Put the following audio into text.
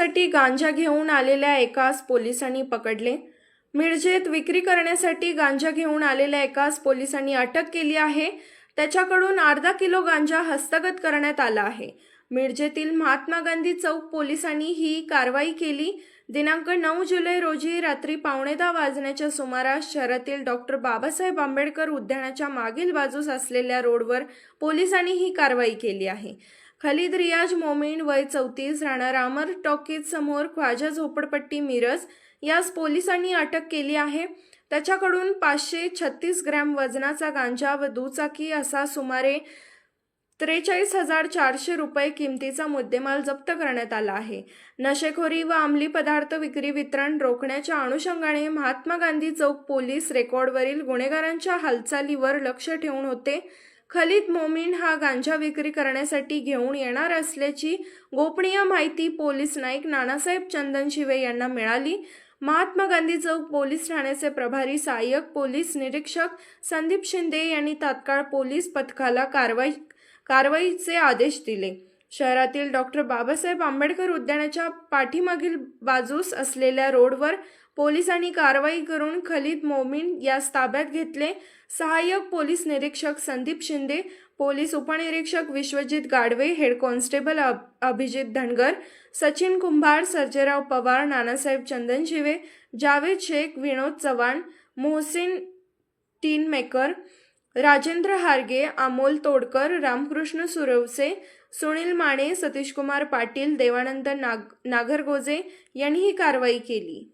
करण्यासाठी गांजा घेऊन आलेल्या एकास पोलिसांनी पकडले। मिरजेत विक्री करण्यासाठी गांजा घेऊन आलेल्या एकास पोलिसांनी अटक केली आहे। त्याच्याकडून अर्धा किलो गांजा हस्तगत करण्यात आला आहे। मिरजेतील महात्मा गांधी चौक पोलिसांनी ही कारवाई केली। दिनांक 9 जुलै रोजी रात्री 9:15 वाजण्याच्या सुमारास शहरातील डॉक्टर बाबासाहेब आंबेडकर उद्यानाच्या मागील बाजूस असलेल्या रोडवर पोलिसांनी ही कारवाई केली आहे। खलीद रियाज मोमीन वय 34 राहणार अमर टॉकीज समोर ख्वाजा झोपडपट्टी मिरज यास पोलिसांनी अटक केली आहे। त्याच्याकडून 536 ग्रॅम वजनाचा गांजा व दुचाकी असा सुमारे 43,400 रुपये किमतीचा मुद्देमाल जप्त करण्यात आला आहे। नशेखोरी व अंमली पदार्थ विक्री वितरण रोखण्याच्या अनुषंगाने महात्मा गांधी चौक पोलीस रेकॉर्डवरील गुन्हेगारांच्या हालचालीवर लक्ष ठेवून होते। खलीद मोमीन हा गांजा विक्री करण्यासाठी घेऊन येणार असल्याची गोपनीय माहिती पोलीस नाईक नानासाहेब चंदनशिवे यांना मिळाली। महात्मा गांधी चौक पोलीस ठाण्याचे प्रभारी सहाय्यक पोलीस निरीक्षक संदीप शिंदे यांनी तात्काळ पोलीस पथकाला कारवाईचे आदेश दिले। शहरातील डॉक्टर बाबासाहेब आंबेडकर उद्यानाच्या पाठीमागील बाजूस असलेल्या रोडवर पोलिसांनी कारवाई करून खलीद मोमीन यास ताब्यात घेतले। सहाय्यक पोलीस निरीक्षक संदीप शिंदे, पोलीस उपनिरीक्षक विश्वजित गाडवे, हेड कॉन्स्टेबल अभिजित धनगर, सचिन कुंभार, सर्जेराव पवार, नानासाहेब चंदनशिवे, जावेद शेख, विनोद चव्हाण, मोहसिन टीनमेकर, राजेंद्र हारगे, अमोल तोडकर, रामकृष्ण सुरवसे, सुनील माने, सतीशकुमार पाटील, देवानंद नागरगोजे यांनी ही कारवाई केली।